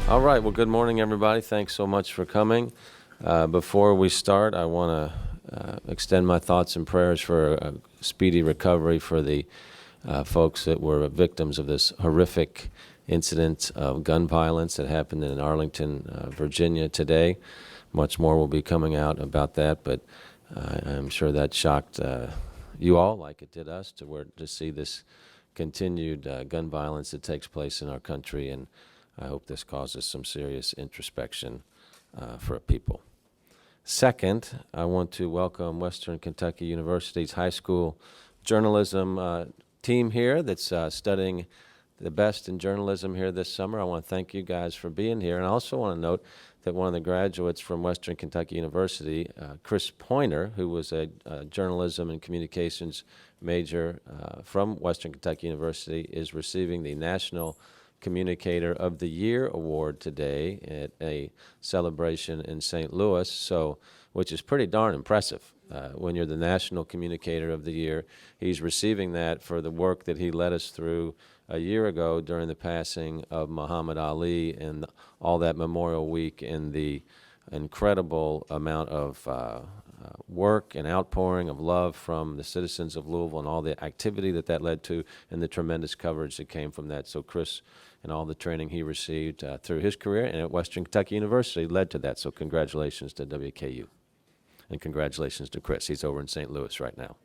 All right, well, good morning, everybody. Thanks so much for coming. Before we start, I want to extend my thoughts and prayers for a speedy recovery for the folks that were victims of this horrific incident of gun violence that happened in Arlington, Virginia today. Much more will be coming out about that, but I'm sure that shocked you all like it did us to see this continued gun violence that takes place in our country, and I hope this causes some serious introspection for people. Second, I want to welcome Western Kentucky University's high school journalism team here that's studying the best in journalism here this summer. I want to thank you guys for being here, and I also want to note that one of the graduates from Western Kentucky University, Chris Pointer, who was a journalism and communications major from Western Kentucky University, is receiving the National Communicator of the Year award today at a celebration in St. Louis, which is pretty darn impressive. When you're the National Communicator of the Year, he's receiving that for the work that he led us through a year ago during the passing of Muhammad Ali and all that Memorial Week, and the incredible amount of work and outpouring of love from the citizens of Louisville and all the activity that led to, and the tremendous coverage that came from that. So Chris and all the training he received through his career and at Western Kentucky University led to that. So congratulations to WKU. And congratulations to Chris. He's over in St. Louis right now.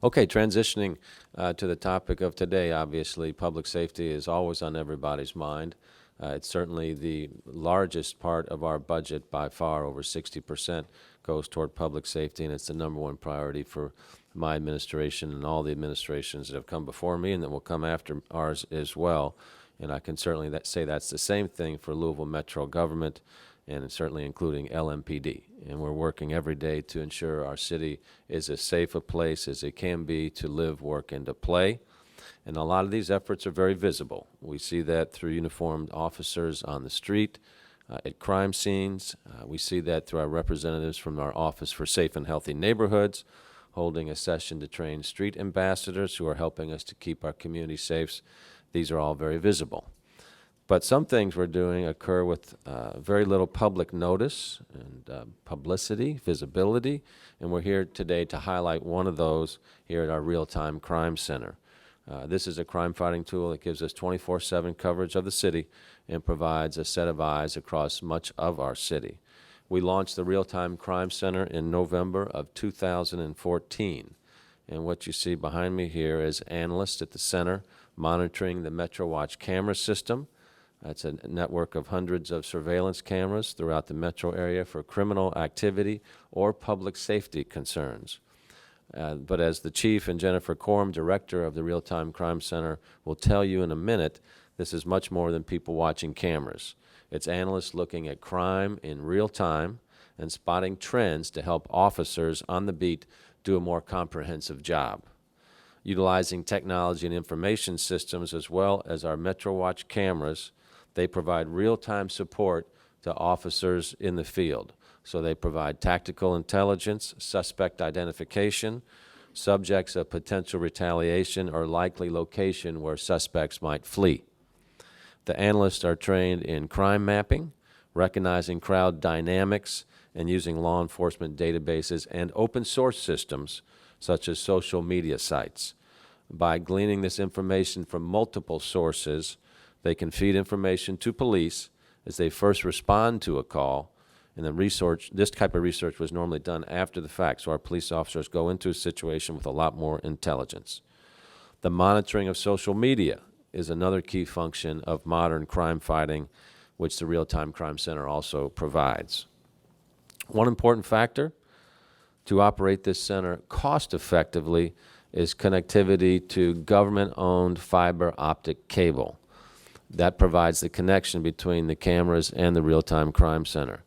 Okay, transitioning to the topic of today, obviously public safety is always on everybody's mind. It's certainly the largest part of our budget by far. Over 60% goes toward public safety, and it's the number one priority for my administration and all the administrations that have come before me and that will come after ours as well. And I can certainly say that's the same thing for Louisville Metro government, and certainly including LMPD. And we're working every day to ensure our city is as safe a place as it can be to live, work, and to play. And a lot of these efforts are very visible. We see that through uniformed officers on the street, at crime scenes. We see that through our representatives from our Office for Safe and Healthy Neighborhoods, holding a session to train street ambassadors who are helping us to keep our community safe. These are all very visible. But some things we're doing occur with very little public notice and publicity, visibility, and we're here today to highlight one of those here at our Real-Time Crime Center. This is a crime-fighting tool that gives us 24/7 coverage of the city and provides a set of eyes across much of our city. We launched the Real-Time Crime Center in November of 2014. And what you see behind me here is analysts at the center monitoring the Metro Watch camera system. That's a network of hundreds of surveillance cameras throughout the metro area for criminal activity or public safety concerns. But as the chief and Jennifer Corum, director of the Real-Time Crime Center, will tell you in a minute, this is much more than people watching cameras. It's analysts looking at crime in real time and spotting trends to help officers on the beat do a more comprehensive job. Utilizing technology and information systems as well as our Metro Watch cameras, they provide real-time support to officers in the field. So they provide tactical intelligence, suspect identification, subjects of potential retaliation, or likely location where suspects might flee. The analysts are trained in crime mapping, recognizing crowd dynamics, and using law enforcement databases and open source systems such as social media sites. By gleaning this information from multiple sources, they can feed information to police as they first respond to a call. And this type of research was normally done after the fact, so our police officers go into a situation with a lot more intelligence. The monitoring of social media is another key function of modern crime fighting, which the Real-Time Crime Center also provides. One important factor to operate this center cost effectively is connectivity to government-owned fiber optic cable. That provides the connection between the cameras and the Real-Time Crime Center.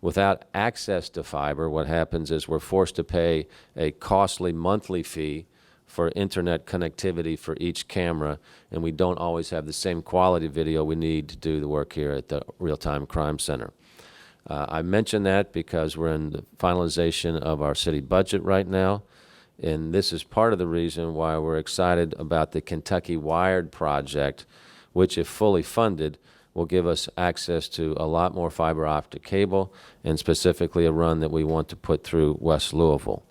Without access to fiber, what happens is we're forced to pay a costly monthly fee for internet connectivity for each camera, and we don't always have the same quality video we need to do the work here at the Real-Time Crime Center. I mention that because we're in the finalization of our city budget right now, and this is part of the reason why we're excited about the Kentucky Wired project, which, if fully funded, will give us access to a lot more fiber optic cable, and specifically a run that we want to put through West Louisville.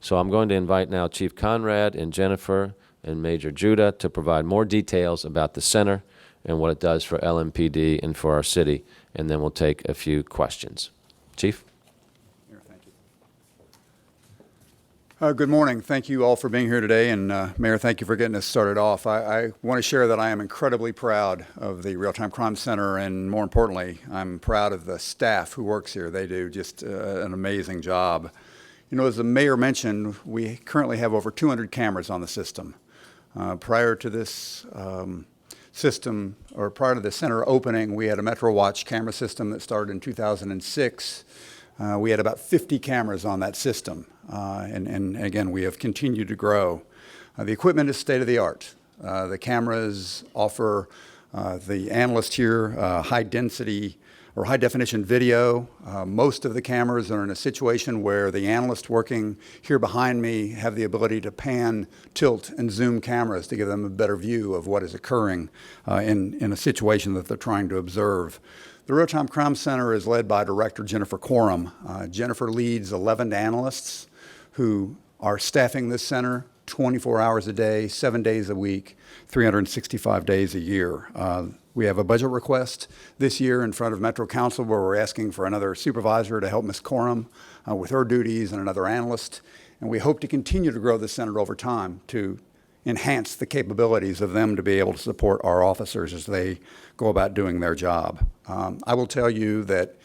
So I'm going to invite now Chief Conrad and Jennifer and Major Judah to provide more details about the center and what it does for LMPD and for our city, and then we'll take a few questions. Chief? Good morning. Thank you all for being here today, and Mayor, thank you for getting us started off. I want to share that I am incredibly proud of the Real-Time Crime Center, and more importantly, I'm proud of the staff who works here. They do just an amazing job. You know, as the mayor mentioned, we currently have over 200 cameras on the system. Prior to this system, or prior to the center opening, we had a Metro Watch camera system that started in 2006. We had about 50 cameras on that system, and again, we have continued to grow. The equipment is state-of-the-art. The cameras offer the analyst here high-density or high-definition video. Most of the cameras are in a situation where the analysts working here behind me have the ability to pan, tilt, and zoom cameras to give them a better view of what is occurring in a situation that they're trying to observe. The Real-Time Crime Center is led by Director Jennifer Coram. Jennifer leads 11 analysts who are staffing this center 24 hours a day, 7 days a week, 365 days a year. We have a budget request this year in front of Metro Council where we're asking for another supervisor to help Ms. Coram with her duties and another analyst. And we hope to continue to grow this center over time to enhance the capabilities of them to be able to support our officers as they go about doing their job. I will tell you that,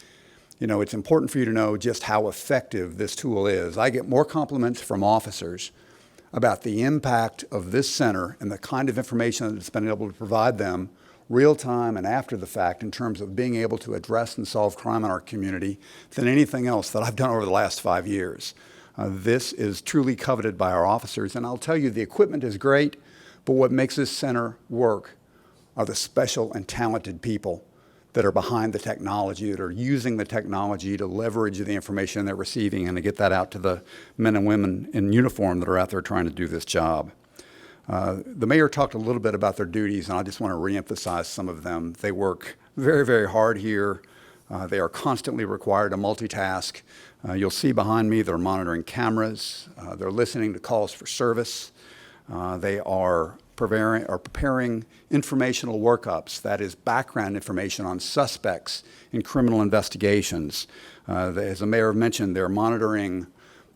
you know, it's important for you to know just how effective this tool is. I get more compliments from officers about the impact of this center and the kind of information that it's been able to provide them real time and after the fact in terms of being able to address and solve crime in our community than anything else that I've done over the last 5 years. This is truly coveted by our officers, and I'll tell you the equipment is great, but what makes this center work are the special and talented people that are behind the technology, that are using the technology to leverage the information they're receiving and to get that out to the men and women in uniform that are out there trying to do this job. The mayor talked a little bit about their duties, and I just want to reemphasize some of them. They work very, very hard here. They are constantly required to multitask. You'll see behind me they're monitoring cameras. They're listening to calls for service. They are preparing informational workups, that is background information on suspects in criminal investigations. As the mayor mentioned, they're monitoring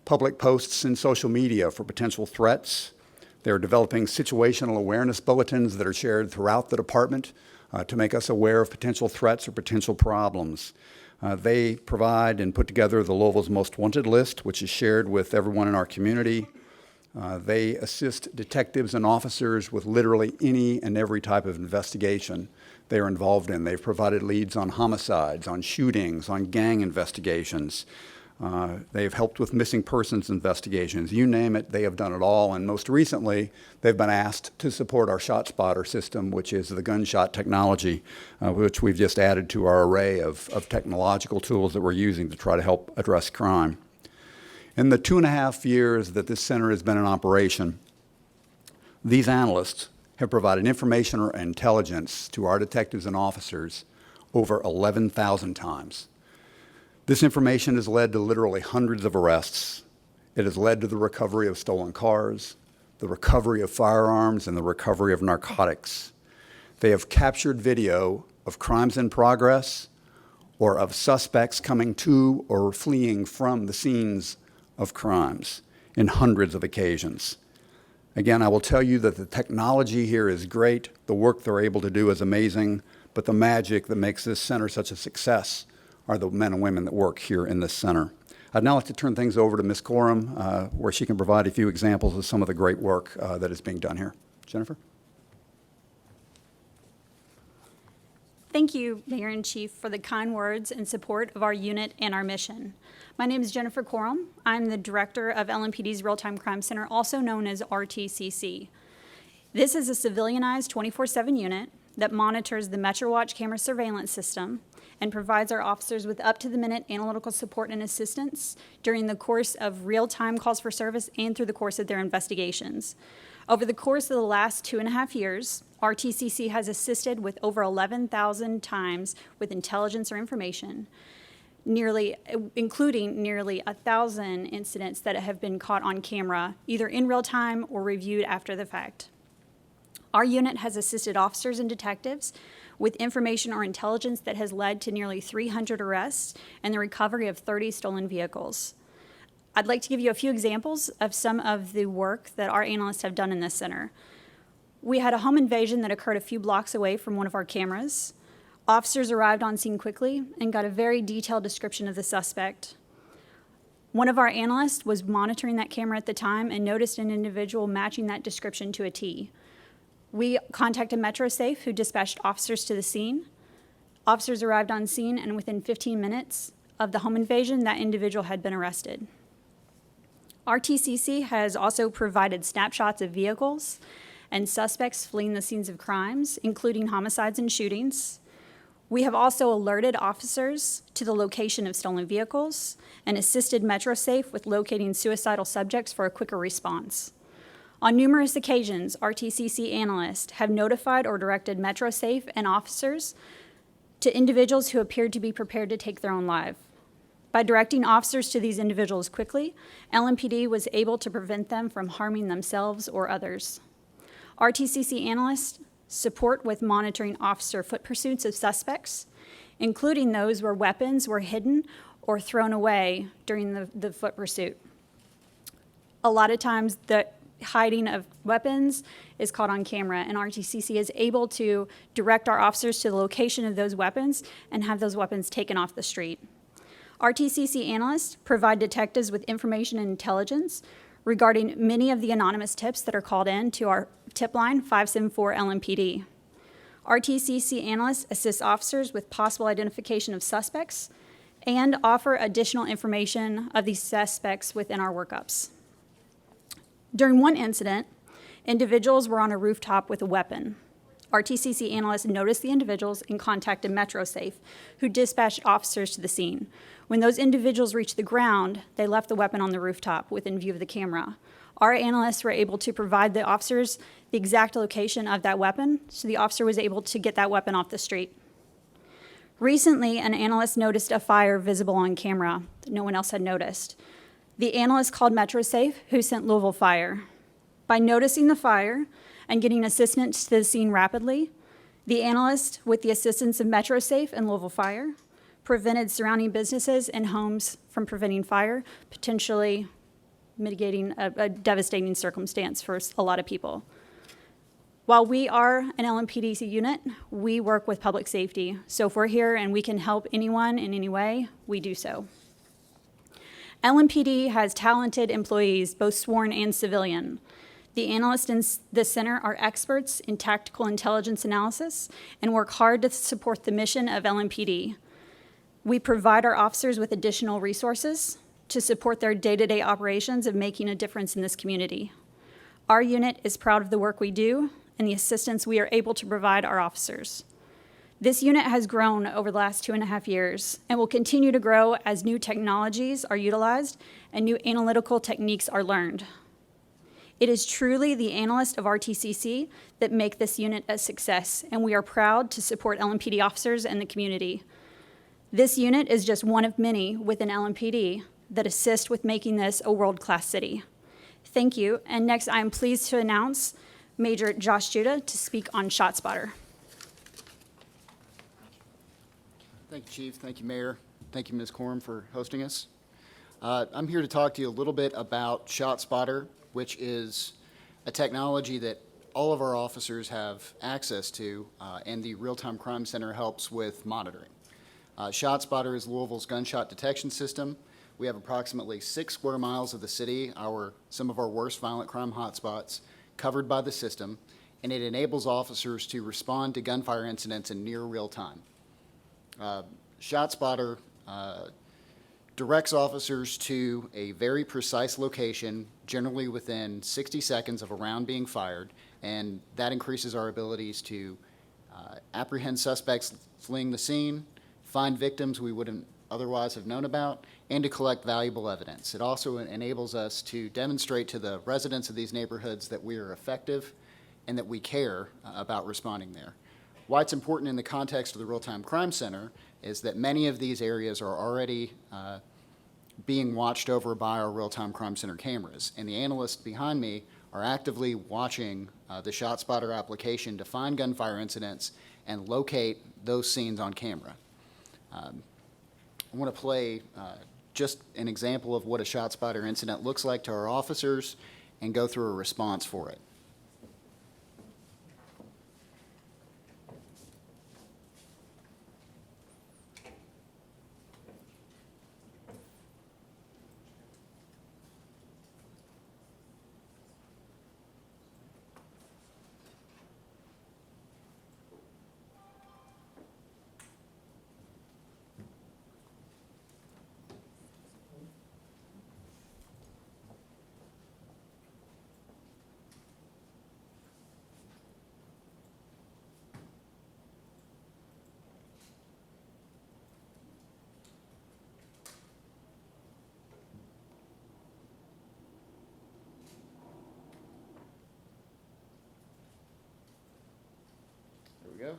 public posts in social media for potential threats. They're developing situational awareness bulletins that are shared throughout the department to make us aware of potential threats or potential problems. They provide and put together the Louisville's Most Wanted list, which is shared with everyone in our community. They assist detectives and officers with literally any and every type of investigation they are involved in. They've provided leads on homicides, on shootings, on gang investigations. They've helped with missing persons investigations. You name it, they have done it all. And most recently, they've been asked to support our ShotSpotter system, which is the gunshot technology, which we've just added to our array of technological tools that we're using to try to help address crime. In the 2.5 years that this center has been in operation, these analysts have provided information or intelligence to our detectives and officers over 11,000 times. This information has led to literally hundreds of arrests. It has led to the recovery of stolen cars, the recovery of firearms, and the recovery of narcotics. They have captured video of crimes in progress or of suspects coming to or fleeing from the scenes of crimes in hundreds of occasions. Again, I will tell you that the technology here is great. The work they're able to do is amazing, but the magic that makes this center such a success are the men and women that work here in this center. I'd now like to turn things over to Ms. Coram, where she can provide a few examples of some of the great work that is being done here. Jennifer? Thank you, Mayor and Chief, for the kind words and support of our unit and our mission. My name is Jennifer Coram. I'm the director of LMPD's Real-Time Crime Center, also known as RTCC. This is a civilianized 24/7 unit that monitors the Metro Watch camera surveillance system and provides our officers with up-to-the-minute analytical support and assistance during the course of real-time calls for service and through the course of their investigations. Over the course of the last 2.5 years, RTCC has assisted with over 11,000 times with intelligence or information, including nearly 1,000 incidents that have been caught on camera, either in real time or reviewed after the fact. Our unit has assisted officers and detectives with information or intelligence that has led to nearly 300 arrests and the recovery of 30 stolen vehicles. I'd like to give you a few examples of some of the work that our analysts have done in this center. We had a home invasion that occurred a few blocks away from one of our cameras. Officers arrived on scene quickly and got a very detailed description of the suspect. One of our analysts was monitoring that camera at the time and noticed an individual matching that description to a T. We contacted MetroSafe, who dispatched officers to the scene. Officers arrived on scene, and within 15 minutes of the home invasion, that individual had been arrested. RTCC has also provided snapshots of vehicles and suspects fleeing the scenes of crimes, including homicides and shootings. We have also alerted officers to the location of stolen vehicles and assisted MetroSafe with locating suicidal subjects for a quicker response. On numerous occasions, RTCC analysts have notified or directed MetroSafe and officers to individuals who appeared to be prepared to take their own life. By directing officers to these individuals quickly, LMPD was able to prevent them from harming themselves or others. RTCC analysts support with monitoring officer foot pursuits of suspects, including those where weapons were hidden or thrown away during the foot pursuit. A lot of times, the hiding of weapons is caught on camera, and RTCC is able to direct our officers to the location of those weapons and have those weapons taken off the street. RTCC analysts provide detectives with information and intelligence regarding many of the anonymous tips that are called in to our tip line 574 LMPD. RTCC analysts assist officers with possible identification of suspects and offer additional information of these suspects within our workups. During one incident, individuals were on a rooftop with a weapon. RTCC analysts noticed the individuals and contacted MetroSafe, who dispatched officers to the scene. When those individuals reached the ground, they left the weapon on the rooftop within view of the camera. Our analysts were able to provide the officers the exact location of that weapon, so the officer was able to get that weapon off the street. Recently, an analyst noticed a fire visible on camera that no one else had noticed. The analyst called MetroSafe, who sent Louisville Fire. By noticing the fire and getting assistance to the scene rapidly, the analyst, with the assistance of MetroSafe and Louisville Fire, prevented surrounding businesses and homes from preventing fire, potentially mitigating a devastating circumstance for a lot of people. While we are an LMPD unit, we work with public safety. So if we're here and we can help anyone in any way, we do so. LMPD has talented employees, both sworn and civilian. The analysts in the center are experts in tactical intelligence analysis and work hard to support the mission of LMPD. We provide our officers with additional resources to support their day-to-day operations of making a difference in this community. Our unit is proud of the work we do and the assistance we are able to provide our officers. This unit has grown over the last 2.5 years and will continue to grow as new technologies are utilized and new analytical techniques are learned. It is truly the analysts of RTCC that make this unit a success, and we are proud to support LMPD officers and the community. This unit is just one of many within LMPD that assist with making this a world-class city. Thank you, and next I am pleased to announce Major Josh Judah to speak on ShotSpotter. Thank you, Chief. Thank you, Mayor. Thank you, Ms. Corum, for hosting us. I'm here to talk to you a little bit about ShotSpotter, which is a technology that all of our officers have access to, and the Real-Time Crime Center helps with monitoring. ShotSpotter is Louisville's gunshot detection system. We have approximately 6 square miles of the city, some of our worst violent crime hotspots, covered by the system, and it enables officers to respond to gunfire incidents in near real time. ShotSpotter directs officers to a very precise location, generally within 60 seconds of a round being fired, and that increases our abilities to apprehend suspects fleeing the scene, find victims we wouldn't otherwise have known about, and to collect valuable evidence. It also enables us to demonstrate to the residents of these neighborhoods that we are effective and that we care about responding there. Why it's important in the context of the Real-Time Crime Center is that many of these areas are already being watched over by our Real-Time Crime Center cameras. And the analysts behind me are actively watching the ShotSpotter application to find gunfire incidents and locate those scenes on camera. I want to play just an example of what a ShotSpotter incident looks like to our officers and go through a response for it. There we go.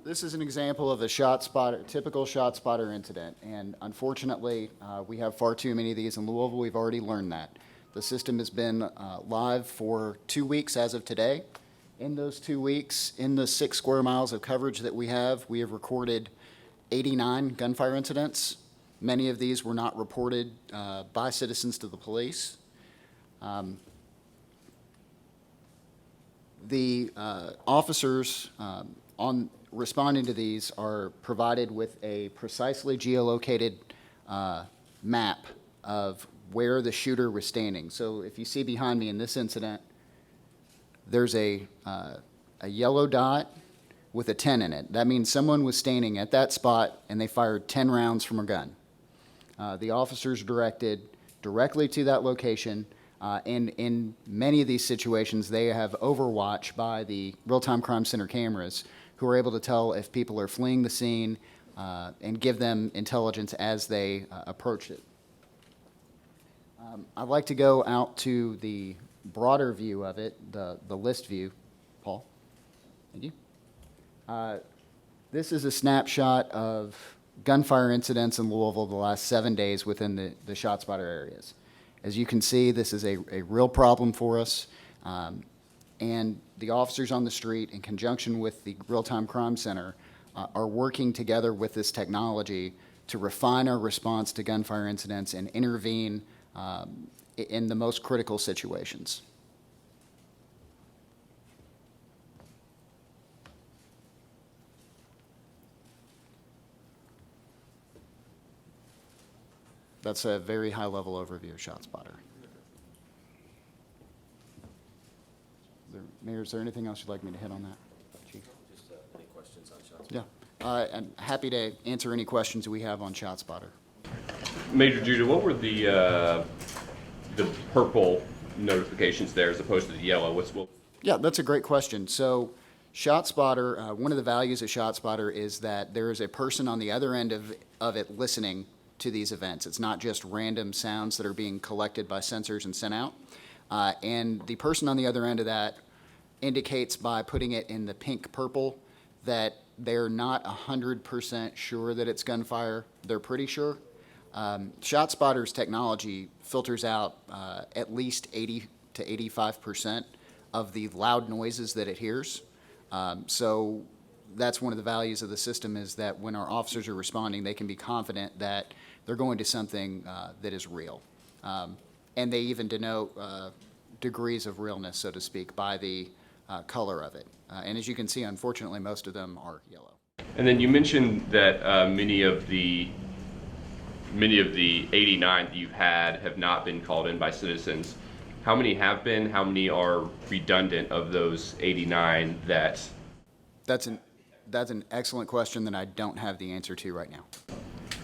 This is an example of a typical ShotSpotter incident, and unfortunately, we have far too many of these in Louisville. We've already learned that. The system has been live for 2 weeks as of today. In those 2 weeks, in the 6 square miles of coverage that we have recorded 89 gunfire incidents. Many of these were not reported by citizens to the police. The officers on responding to these are provided with a precisely geolocated map of where the shooter was standing. So if you see behind me in this incident, there's a yellow dot with a 10 in it. That means someone was standing at that spot and they fired 10 rounds from a gun. The officers directed directly to that location, and in many of these situations, they have overwatch by the Real-Time Crime Center cameras, who are able to tell if people are fleeing the scene and give them intelligence as they approach it. I'd like to go out to the broader view of it, the list view. Paul, thank you. This is a snapshot of gunfire incidents in Louisville the last 7 days within the ShotSpotter areas. As you can see, this is a real problem for us, and the officers on the street, in conjunction with the Real-Time Crime Center, are working together with this technology to refine our response to gunfire incidents and intervene in the most critical situations. That's a very high-level overview of ShotSpotter. Mayor, is there anything else you'd like me to hit on that? Chief? Just any questions on ShotSpotter? Yeah. I'm happy to answer any questions we have on ShotSpotter. Major Judah, what were the purple notifications there as opposed to the yellow? Yeah, that's a great question. So ShotSpotter, one of the values of ShotSpotter is that there is a person on the other end of it listening to these events. It's not just random sounds that are being collected by sensors and sent out. And the person on the other end of that indicates by putting it in the pink-purple that they're not 100% sure that it's gunfire. They're pretty sure. ShotSpotter's technology filters out at least 80 to 85% of the loud noises that it hears. So that's one of the values of the system, is that when our officers are responding, they can be confident that they're going to something that is real. And they even denote degrees of realness, so to speak, by the color of it. And as you can see, unfortunately, most of them are yellow. And then you mentioned that many of the 89 that you've had have not been called in by citizens. How many have been? How many are redundant of those 89 that? That's an excellent question that I don't have the answer to right now.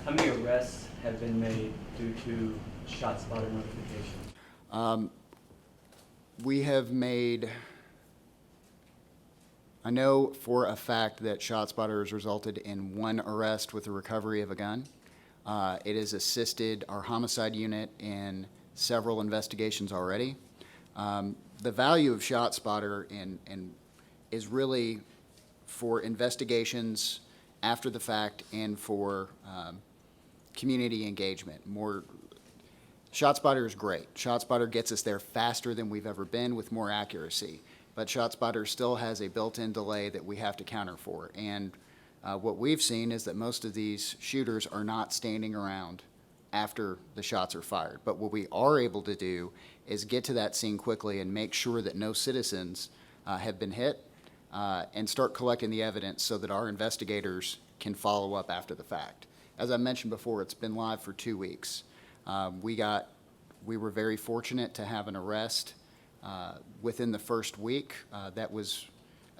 How many arrests have been made due to ShotSpotter notification? We have made, I know for a fact that ShotSpotter has resulted in 1 arrest with the recovery of a gun. It has assisted our homicide unit in several investigations already. The value of ShotSpotter is really for investigations after the fact and for community engagement. ShotSpotter is great. ShotSpotter gets us there faster than we've ever been with more accuracy, but ShotSpotter still has a built-in delay that we have to counter for. And what we've seen is that most of these shooters are not standing around after the shots are fired. But what we are able to do is get to that scene quickly and make sure that no citizens have been hit and start collecting the evidence so that our investigators can follow up after the fact. As I mentioned before, it's been live for 2 weeks. We were very fortunate to have an arrest within the first week. That was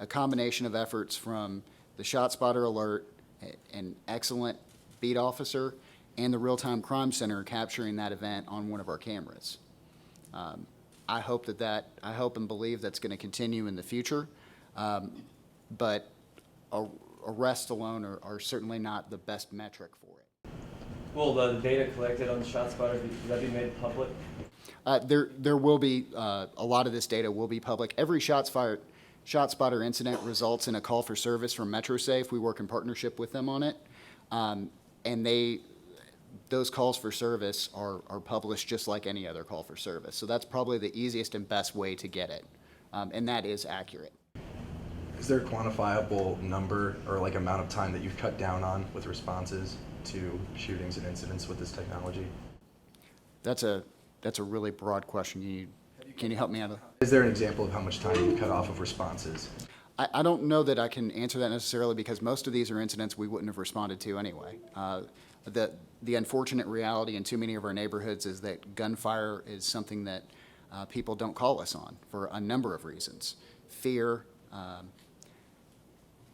a combination of efforts from the ShotSpotter alert, an excellent beat officer, and the Real-Time Crime Center capturing that event on one of our cameras. I hope and believe that's going to continue in the future, but arrests alone are certainly not the best metric for it. Will the data collected on the ShotSpotter, will that be made public? There will be, a lot of this data will be public. Every ShotSpotter incident results in a call for service from MetroSafe. We work in partnership with them on it. And those calls for service are published just like any other call for service. So that's probably the easiest and best way to get it. And that is accurate. Is there a quantifiable number or like amount of time that you've cut down on with responses to shootings and incidents with this technology? That's a really broad question. Can you help me out? Is there an example of how much time you cut off of responses? I don't know that I can answer that necessarily because most of these are incidents we wouldn't have responded to anyway. The unfortunate reality in too many of our neighborhoods is that gunfire is something that people don't call us on for a number of reasons. Fear,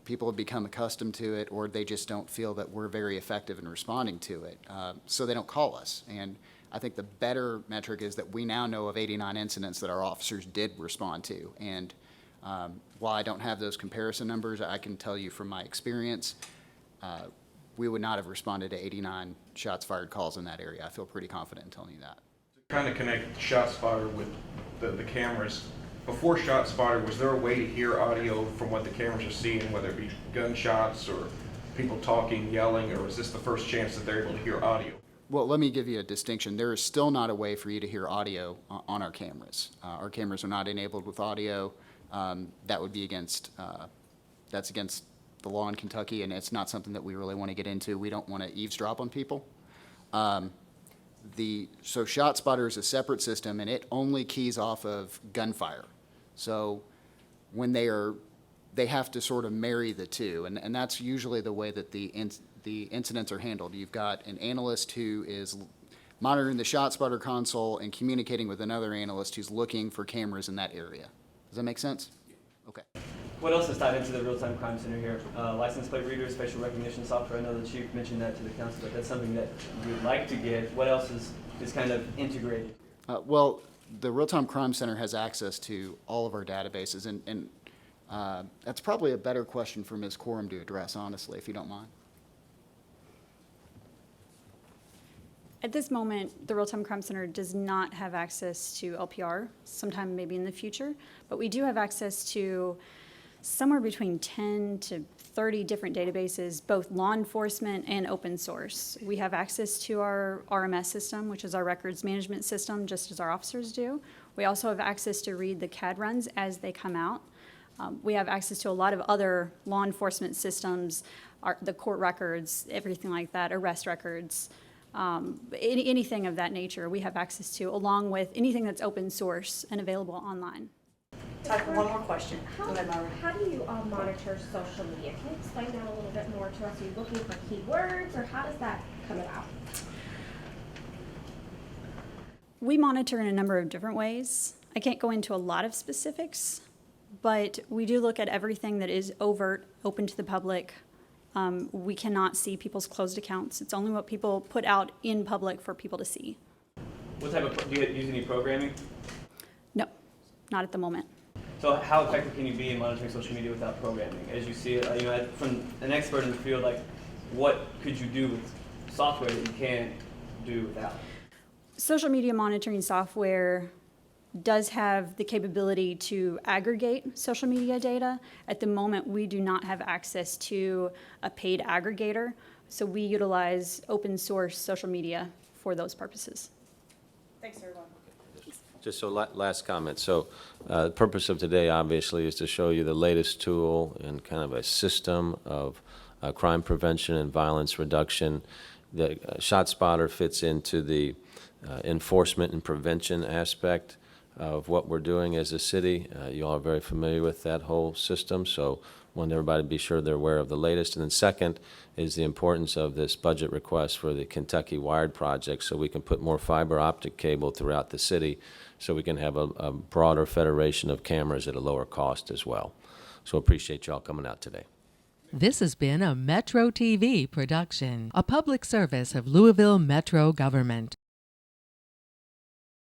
people have become accustomed to it, or they just don't feel that we're very effective in responding to it, so they don't call us. And I think the better metric is that we now know of 89 incidents that our officers did respond to. And while I don't have those comparison numbers, I can tell you from my experience, we would not have responded to 89 shots fired calls in that area. I feel pretty confident in telling you that. To kind of connect ShotSpotter with the cameras, before ShotSpotter, was there a way to hear audio from what the cameras are seeing, whether it be gunshots or people talking, yelling, or is this the first chance that they're able to hear audio? Well, let me give you a distinction. There is still not a way for you to hear audio on our cameras. Our cameras are not enabled with audio. That would be against the law in Kentucky, and it's not something that we really want to get into. We don't want to eavesdrop on people. So ShotSpotter is a separate system, and it only keys off of gunfire. So when they have to sort of marry the two, and that's usually the way that the incidents are handled. You've got an analyst who is monitoring the ShotSpotter console and communicating with another analyst who's looking for cameras in that area. Does that make sense? Okay. What else is tied into the Real-Time Crime Center here? License plate readers, facial recognition software. I know the chief mentioned that to the council, but that's something that we would like to get. What else is kind of integrated? Well, the Real-Time Crime Center has access to all of our databases, and that's probably a better question for Ms. Corum to address, honestly, if you don't mind. At this moment, the Real-Time Crime Center does not have access to LPR, sometime maybe in the future, but we do have access to somewhere between 10 to 30 different databases, both law enforcement and open source. We have access to our RMS system, which is our records management system, just as our officers do. We also have access to read the CAD runs as they come out. We have access to a lot of other law enforcement systems, the court records, everything like that, arrest records. Anything of that nature we have access to, along with anything that's open source and available online. Time for one more question. Go ahead, Myra. How do you monitor social media? Can you explain that a little bit more to us? Are you looking for keywords, or how does that come about? We monitor in a number of different ways. I can't go into a lot of specifics, but we do look at everything that is overt, open to the public. We cannot see people's closed accounts. It's only what people put out in public for people to see. What type of, do you use any programming? No, not at the moment. So how effective can you be in monitoring social media without programming? As you see it, from an expert in the field, like what could you do with software that you can't do without? Social media monitoring software does have the capability to aggregate social media data. At the moment, we do not have access to a paid aggregator, so we utilize open source social media for those purposes. Thanks, everyone. Just so last comment. So the purpose of today, obviously, is to show you the latest tool and kind of a system of crime prevention and violence reduction. The ShotSpotter fits into the enforcement and prevention aspect of what we're doing as a city. You all are very familiar with that whole system, so I want everybody to be sure they're aware of the latest. And then second is the importance of this budget request for the Kentucky Wired project, so we can put more fiber optic cable throughout the city, so we can have a broader federation of cameras at a lower cost as well. So appreciate you all coming out today. This has been a Metro TV production, a public service of Louisville Metro government.